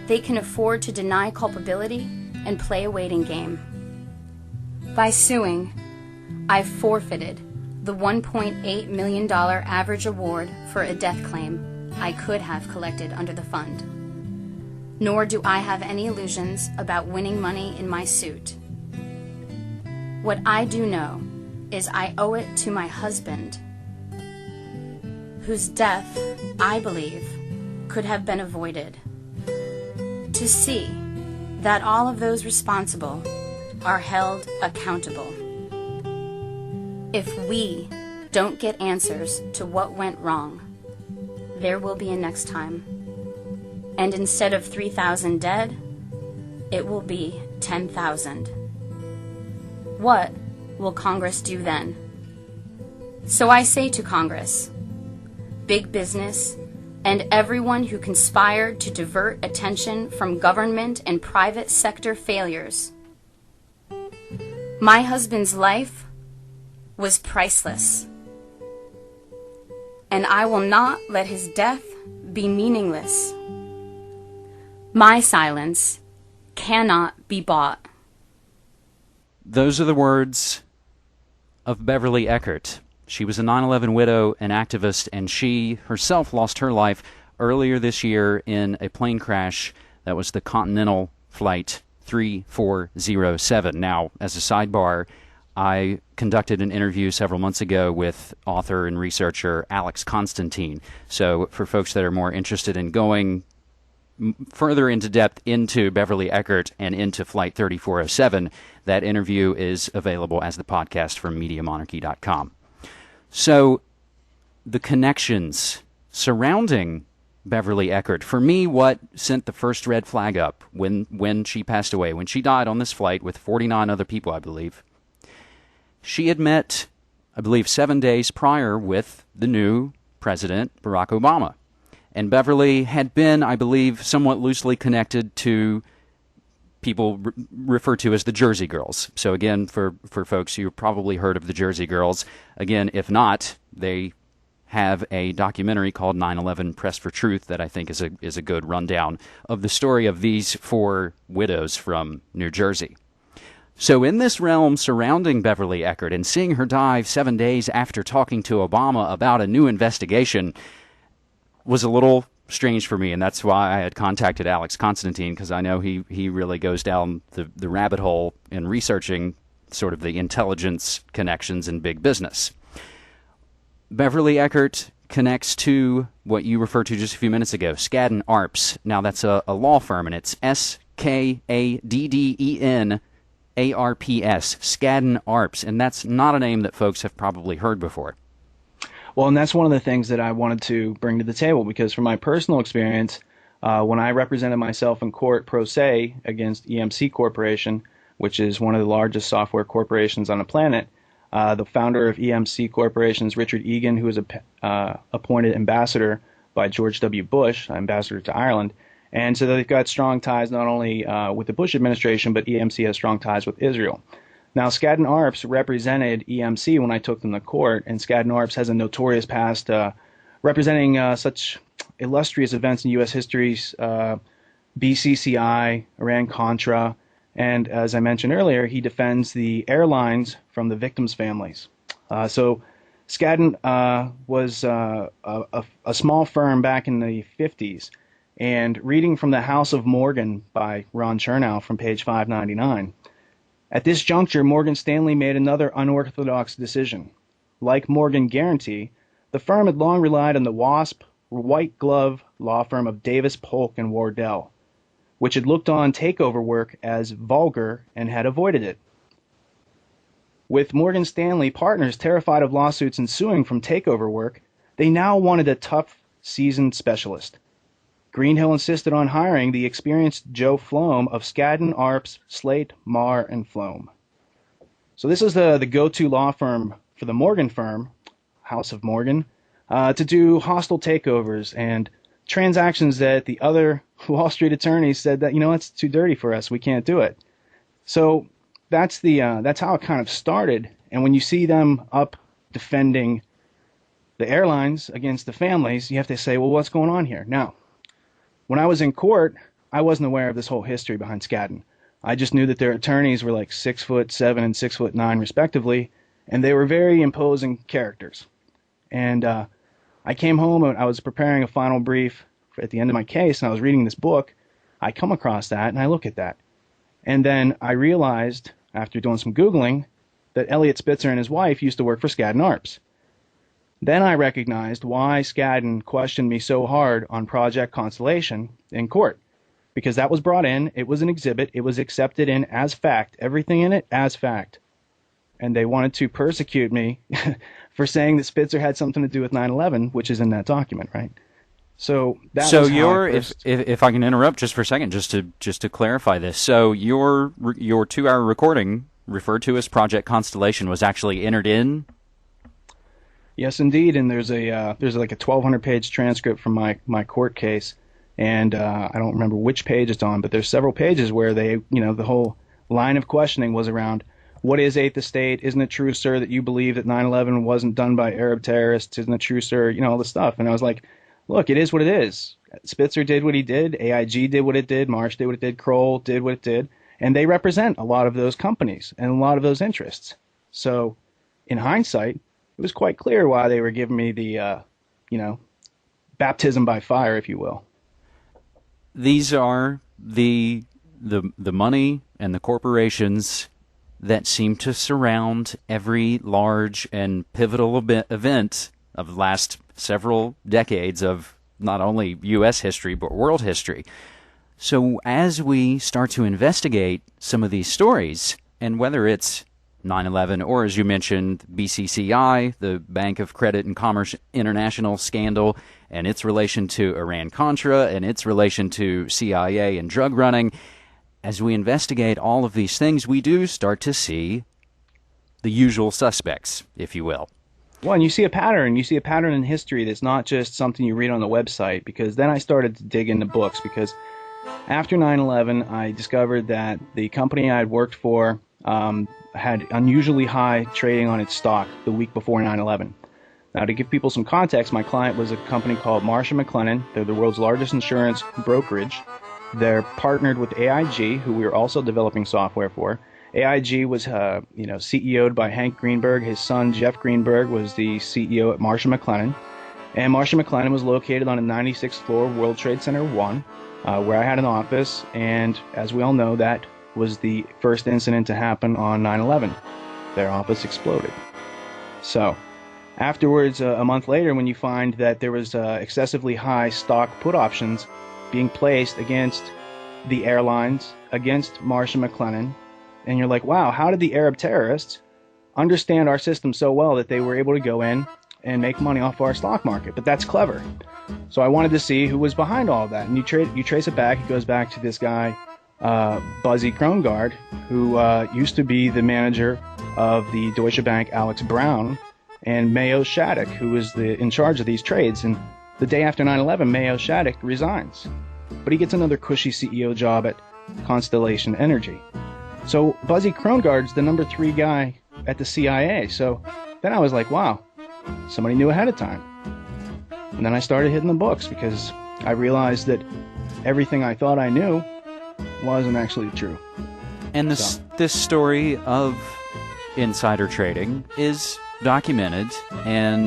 they can afford to deny culpability and play a waiting game. By suing, I forfeited the $1.8 million average award for a death claim I could have collected under the fund. Nor do I have any illusions about winning money in my suit. What I do know is I owe it to my husband, whose death, I believe, could have been avoided, to see that all of those responsible are held accountable. If we don't get answers to what went wrong, there will be a next time. And instead of 3,000 dead, it will be 10,000. What will Congress do then? So I say to Congress, big business, and everyone who conspired to divert attention from government and private sector failures, my husband's life was priceless, and I will not let his death be meaningless. My silence cannot be bought. Those are the words of Beverly Eckert. She was a 9/11 widow and activist, and she herself lost her life earlier this year in a plane crash that was the Continental Flight 3407. Now, as a sidebar, I conducted an interview several months ago with author and researcher Alex Constantine. So for folks that are more interested in going further into depth into Beverly Eckert and into Flight 3407, that interview is available as the podcast from MediaMonarchy.com. So the connections surrounding Beverly Eckert, for me, what sent the first red flag up when she passed away, when she died on this flight with 49 other people, I believe, she had met, I believe, 7 days prior with the new president, Barack Obama. And Beverly had been, I believe, somewhat loosely connected to people refer to as the Jersey Girls. So again, for folks, you've probably heard of the Jersey Girls. Again, if not, they have a documentary called 9/11 Press for Truth that I think is a good rundown of the story of these four widows from New Jersey. So in this realm surrounding Beverly Eckert and seeing her die 7 days after talking to Obama about a new investigation was a little strange for me, and that's why I had contacted Alex Constantine, because I know he really goes down the rabbit hole in researching sort of the intelligence connections in big business. Beverly Eckert connects to what you referred to just a few minutes ago, Scadden Arps. Now that's a law firm, and it's Skadden Arps, Scadden Arps, and that's not a name that folks have probably heard before. Well, and that's one of the things that I wanted to bring to the table, because from my personal experience, when I represented myself in court pro se against EMC Corporation, which is one of the largest software corporations on the planet, the founder of EMC Corporation is Richard Egan, who was appointed ambassador by George W. Bush, ambassador to Ireland. And so they've got strong ties not only with the Bush administration, but EMC has strong ties with Israel. Now, Scadden Arps represented EMC when I took them to court, and Scadden Arps has a notorious past representing such illustrious events in U.S. history's BCCI, Iran-Contra, and as I mentioned earlier, he defends the airlines from the victims' families. So Scadden was a small firm back in the 50s, and reading from The House of Morgan by Ron Chernow from page 599, at this juncture, Morgan Stanley made another unorthodox decision. Like Morgan Guaranty, the firm had long relied on the WASP, white-glove law firm of Davis, Polk, and Wardell, which had looked on takeover work as vulgar and had avoided it. With Morgan Stanley partners terrified of lawsuits ensuing from takeover work, they now wanted a tough, seasoned specialist. Greenhill insisted on hiring the experienced Joe Floam of Scadden Arps, Slate, Marr, and Floam. So this is the go-to law firm for the Morgan firm, House of Morgan, to do hostile takeovers and transactions that the other Wall Street attorneys said that, it's too dirty for us, we can't do it. So that's how it kind of started. And when you see them up defending the airlines against the families, you have to say, well, what's going on here? Now, when I was in court, I wasn't aware of this whole history behind Scadden. I just knew that their attorneys were like 6'7" and 6'9" respectively, and they were very imposing characters. And I came home and I was preparing a final brief at the end of my case, and I was reading this book. I come across that, and I look at that. And then I realized, after doing some Googling, that Elliot Spitzer and his wife used to work for Scadden Arps. Then I recognized why Scadden questioned me so hard on Project Constellation in court. Because that was brought in, it was an exhibit, it was accepted in as fact, everything in it as fact. And they wanted to persecute me for saying that Spitzer had something to do with 9/11, which is in that document, right? So that was how I first... if I can interrupt just for a second, just to clarify this. So your 2-hour recording, referred to as Project Constellation, was actually entered in? Yes, indeed. And there's like a 1,200-page transcript from my court case, and I don't remember which page it's on, but there's several pages where they, the whole line of questioning was around, what is Eighth Estate? Isn't it true, sir, that you believe that 9/11 wasn't done by Arab terrorists? Isn't it true, sir? All this stuff. And I was like, look, it is what it is. Spitzer did what he did. AIG did what it did. Marsh did what it did. Kroll did what it did. And they represent a lot of those companies and a lot of those interests. So in hindsight, it was quite clear why they were giving me the, baptism by fire, if you will. These are the money and the corporations that seem to surround every large and pivotal event of the last several decades of not only U.S. history but world history. So as we start to investigate some of these stories, and whether it's 9/11 or, as you mentioned, BCCI, the Bank of Credit and Commerce International scandal, and its relation to Iran-Contra, and its relation to CIA and drug running, as we investigate all of these things, we do start to see the usual suspects, if you will. Well, and you see a pattern. You see a pattern in history that's not just something you read on the website, because then I started to dig into books, because after 9/11, I discovered that the company I had worked for had unusually high trading on its stock the week before 9/11. Now, to give people some context, my client was a company called Marsh & McLennan. They're the world's largest insurance brokerage. They're partnered with AIG, who we were also developing software for. AIG was, CEO'd by Hank Greenberg. His son, Jeff Greenberg, was the CEO at Marsh & McLennan. And Marsh & McLennan was located on the 96th floor of World Trade Center 1, where I had an office. And as we all know, that was the first incident to happen on 9/11. Their office exploded. So afterwards, a month later, when you find that there was excessively high stock put options being placed against the airlines, against Marsh & McLennan, and you're like, wow, how did the Arab terrorists understand our system so well that they were able to go in and make money off our stock market? But that's clever. So I wanted to see who was behind all of that. And you trace it back. It goes back to this guy, Buzzy Krongard, who used to be the manager of the Deutsche Bank, Alex Brown, and Mayo Shattuck, who was in charge of these trades. And the day after 9/11, Mayo Shattuck resigns. But he gets another cushy CEO job at Constellation Energy. So Buzzy Krongard's the number 3 guy at the CIA. So then I was like, wow, somebody knew ahead of time. And then I started hitting the books, because I realized that everything I thought I knew wasn't actually true. And this story of insider trading is documented, and